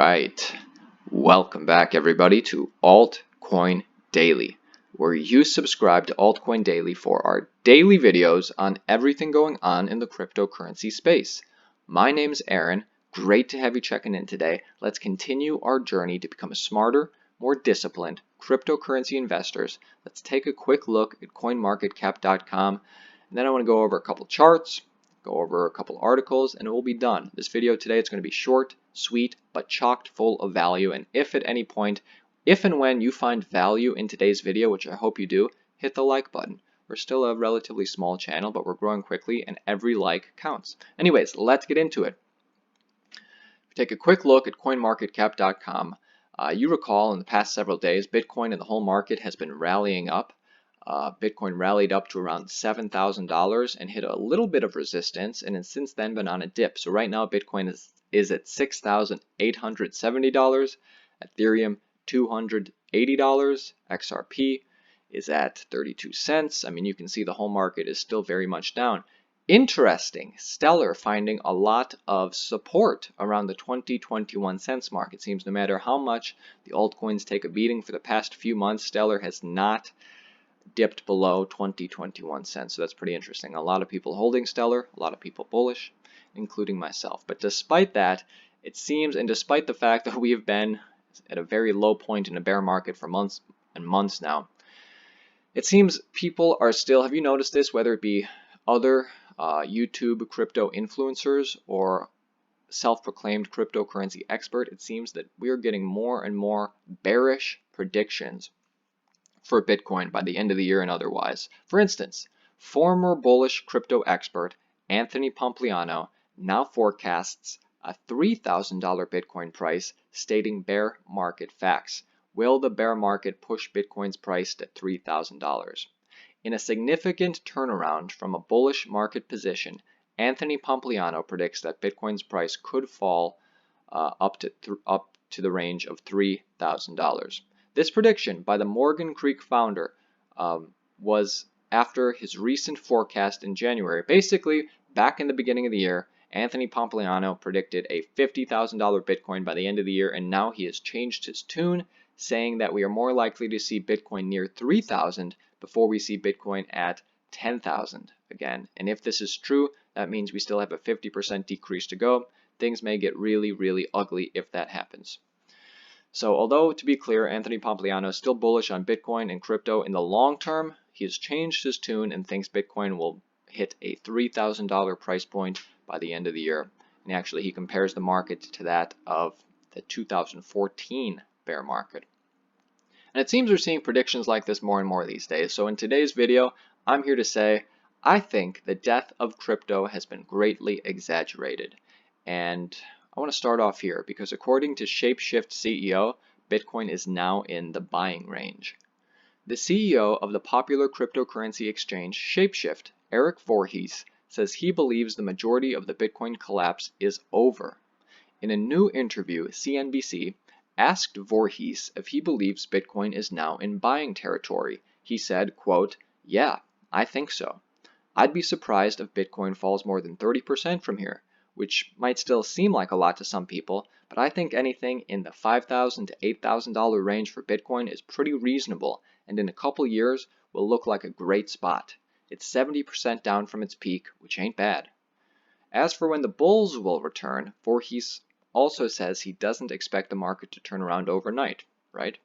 right, welcome back everybody to Altcoin Daily, where you subscribe to Altcoin Daily for our daily videos on everything going on in the cryptocurrency space. My name's Aaron, great to have you checking in today. Let's continue our journey to become a smarter, more disciplined cryptocurrency investors. Let's take a quick look at coinmarketcap.com, and then I want to go over a couple charts, go over a couple articles, and it will be done. This video today is going to be short, sweet, but chocked full of value. And if at any point, if and when you find value in today's video, which I hope you do, hit the like button. We're still a relatively small channel, but we're growing quickly and every like counts. Anyways, let's get into it. Take a quick look at coinmarketcap.com. You recall in the past several days, Bitcoin and the whole market has been rallying up. Bitcoin rallied up to around $7,000 and hit a little bit of resistance, and has since then been on a dip. So right now Bitcoin is at $6,870, Ethereum $280, XRP is at 32 cents. I mean, you can see the whole market is still very much down. Interesting, Stellar finding a lot of support around the 20-21 cents mark. It seems no matter how much the altcoins take a beating for the past few months, Stellar has not dipped below 20-21 cents. So that's pretty interesting. A lot of people holding Stellar, a lot of people bullish, including myself. But despite that, it seems, and despite the fact that we have been at a very low point in a bear market for months and months now, it seems people are still, have you noticed this, whether it be other YouTube crypto influencers or self-proclaimed cryptocurrency expert, it seems that we are getting more and more bearish predictions for Bitcoin by the end of the year and otherwise. For instance, former bullish crypto expert Anthony Pompliano now forecasts a $3,000 Bitcoin price, stating bear market facts. Will the bear market push Bitcoin's price to $3,000? In a significant turnaround from a bullish market position, Anthony Pompliano predicts that Bitcoin's price could fall up to the range of $3,000. This prediction by the Morgan Creek founder was after his recent forecast in January. Basically, back in the beginning of the year, Anthony Pompliano predicted a $50,000 Bitcoin by the end of the year, and now he has changed his tune, saying that we are more likely to see Bitcoin near 3,000 before we see Bitcoin at 10,000 again. And if this is true, that means we still have a 50% decrease to go. Things may get really, really ugly if that happens. So although, to be clear, Anthony Pompliano is still bullish on Bitcoin and crypto in the long term, he has changed his tune and thinks Bitcoin will hit a $3,000 price point by the end of the year. And actually, he compares the market to that of the 2014 bear market. And it seems we're seeing predictions like this more and more these days. So in today's video, I'm here to say, I think the death of crypto has been greatly exaggerated. And I want to start off here because according to Shapeshift CEO, Bitcoin is now in the buying range. The CEO of the popular cryptocurrency exchange Shapeshift, Eric Voorhees, says he believes the majority of the Bitcoin collapse is over. In a new interview, CNBC asked Voorhees if he believes Bitcoin is now in buying territory. He said, quote, "Yeah, I think so. I'd be surprised if Bitcoin falls more than 30% from here, which might still seem like a lot to some people, but I think anything in the $5,000 to $8,000 range for Bitcoin is pretty reasonable, and in a couple years will look like a great spot. It's 70% down from its peak, which ain't bad." As for when the bulls will return, Voorhees also says he doesn't expect the market to turn around overnight, right?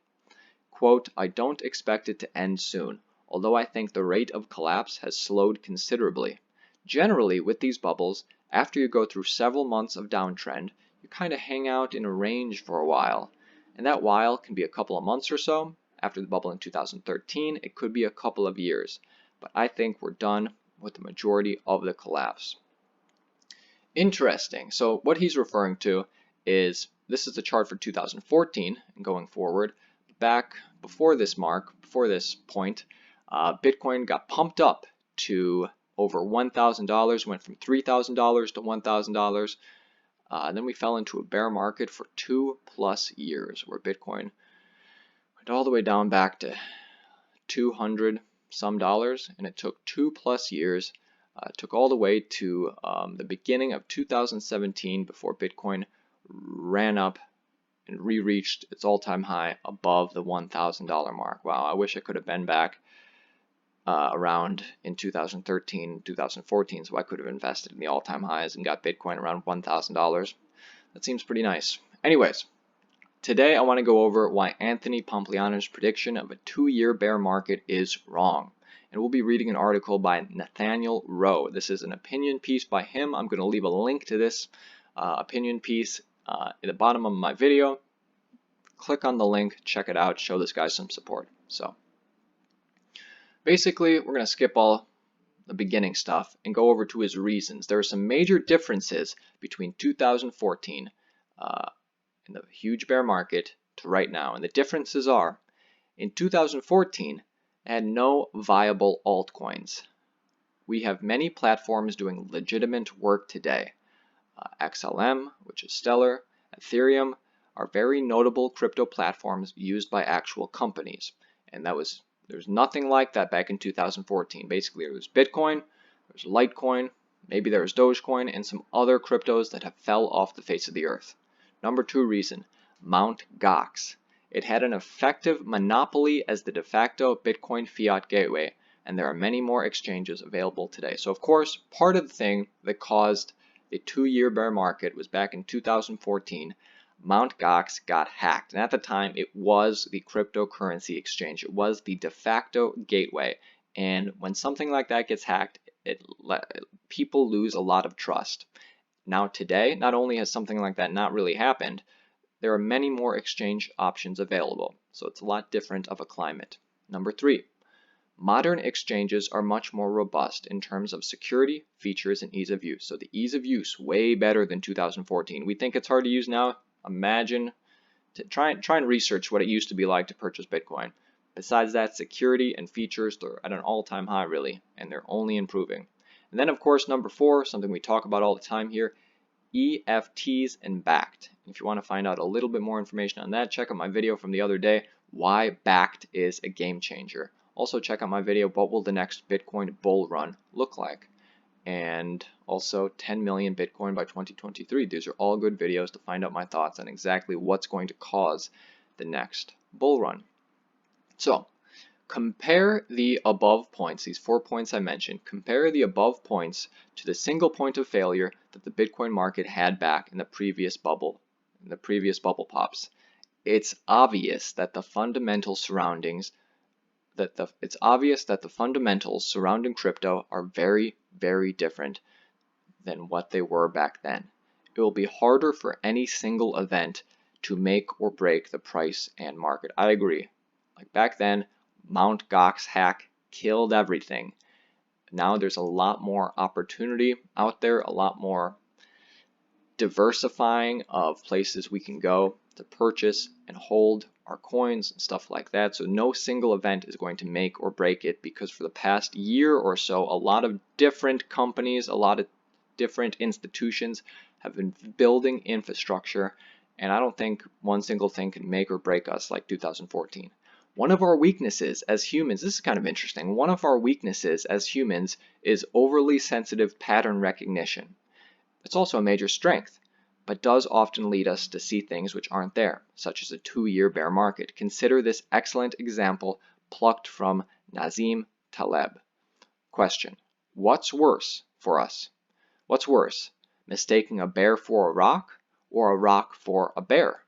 Quote, "I don't expect it to end soon, although I think the rate of collapse has slowed considerably. Generally, with these bubbles, after you go through several months of downtrend, you kind of hang out in a range for a while. And that while can be a couple of months or so. After the bubble in 2013, it could be a couple of years. But I think we're done with the majority of the collapse." Interesting. So what he's referring to is, this is the chart for 2014 and going forward. Back before this mark, before this point, Bitcoin got pumped up to over $1,000, went from $3,000 to $1,000. And then we fell into a bear market for 2+ years where Bitcoin went all the way down back to 200 some dollars, and it took 2+ years. It took all the way to the beginning of 2017 before Bitcoin ran up and re-reached its all-time high above the $1,000 mark. Wow, I wish I could have been back around in 2013, 2014, so I could have invested in the all-time highs and got Bitcoin around $1,000. That seems pretty nice. Anyways, today I want to go over why Anthony Pompliano's prediction of a 2-year bear market is wrong. And we'll be reading an article by Nathaniel Rowe. This is an opinion piece by him. I'm going to leave a link to this opinion piece at the bottom of my video. Click on the link, check it out, show this guy some support. So basically, we're going to skip all the beginning stuff and go over to his reasons. There are some major differences between 2014 in the huge bear market to right now. And the differences are, in 2014, it had no viable altcoins. We have many platforms doing legitimate work today. XLM, which is stellar, Ethereum, are very notable crypto platforms used by actual companies. And there's nothing like that back in 2014. Basically, there was Bitcoin, there was Litecoin, maybe there was Dogecoin, and some other cryptos that have fell off the face of the earth. Number 2 reason, Mt. Gox. It had an effective monopoly as the de facto Bitcoin fiat gateway, and there are many more exchanges available today. So of course, part of the thing that caused the 2-year bear market was back in 2014, Mt. Gox got hacked. And at the time, it was the cryptocurrency exchange. It was the de facto gateway. And when something like that gets hacked, people lose a lot of trust. Now today, not only has something like that not really happened, there are many more exchange options available, so it's a lot different of a climate. Number 3, modern exchanges are much more robust in terms of security, features, and ease of use. So the ease of use, way better than 2014. We think it's hard to use now. Imagine, try and research what it used to be like to purchase Bitcoin. Besides that, security and features, they're at an all-time high really, and they're only improving. And then of course, number 4, something we talk about all the time here, EFTs and Backed. If you want to find out a little bit more information on that, check out my video from the other day, why Backed is a game changer. Also check out my video, what will the next Bitcoin bull run look like? And also 10 million Bitcoin by 2023. These are all good videos to find out my thoughts on exactly what's going to cause the next bull run. So compare the above points, these 4 points I mentioned, compare the above points to the single point of failure that the Bitcoin market had back in the previous bubble pops. It's obvious that the fundamentals surrounding crypto are very, very different than what they were back then. It will be harder for any single event to make or break the price and market. I agree. Like back then, Mt. Gox hack killed everything. Now there's a lot more opportunity out there, a lot more diversifying of places we can go to purchase and hold our coins and stuff like that. So no single event is going to make or break it, because for the past year or so, a lot of different companies, a lot of different institutions have been building infrastructure, and I don't think one single thing can make or break us like 2014. One of our weaknesses as humans, this is kind of interesting, one of our weaknesses as humans is overly sensitive pattern recognition. It's also a major strength, but does often lead us to see things which aren't there, such as a 2-year bear market. Consider this excellent example plucked from Nazim Taleb. Question: what's worse for us? What's worse, mistaking a bear for a rock or a rock for a bear?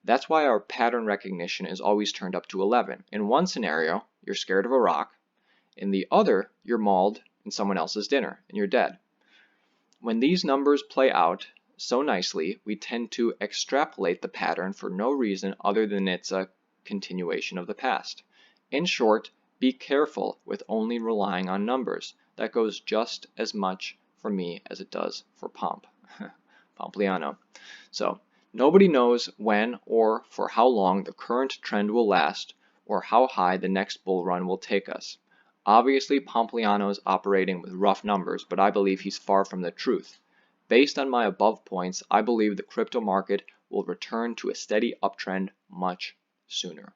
That's why our pattern recognition is always turned up to 11. In one scenario, you're scared of a rock. In the other, you're mauled in someone else's dinner and you're dead. When these numbers play out so nicely, we tend to extrapolate the pattern for no reason other than it's a continuation of the past. In short, be careful with only relying on numbers. That goes just as much for me as it does for Pompliano. So, nobody knows when or for how long the current trend will last, or how high the next bull run will take us. Obviously, Pompliano is operating with rough numbers, but I believe he's far from the truth. Based on my above points, I believe the crypto market will return to a steady uptrend much sooner.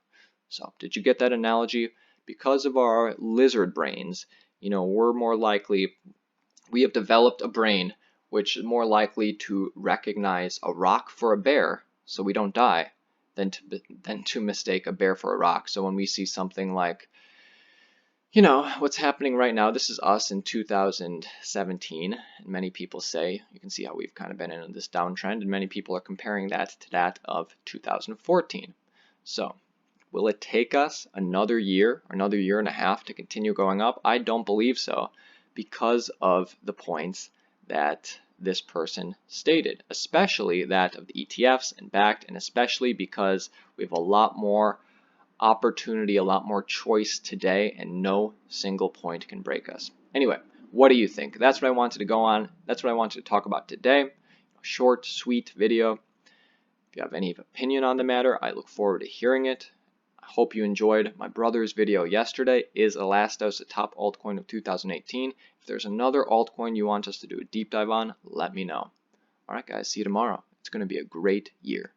So, did you get that analogy? Because of our lizard brains, we have developed a brain which is more likely to recognize a rock for a bear, so we don't die than to mistake a bear for a rock. So when we see something like, you know, what's happening right now, this is us in 2017, and many people say, you can see how we've kind of been in this downtrend, and many people are comparing that to that of 2014. So will it take us another year and a half to continue going up? I don't believe so, because of the points that this person stated, especially that of the ETFs and backed, and especially because we have a lot more opportunity, a lot more choice today, and no single point can break us. Anyway, what do you think? That's what I wanted to go on. That's what I wanted to talk about today. Short, sweet video. If you have any opinion on the matter, I look forward to hearing it. I hope you enjoyed my brother's video yesterday. Is Elastos the top altcoin of 2018? If there's another altcoin you want us to do a deep dive on, let me know. All right, guys, see you tomorrow. It's going to be a great year.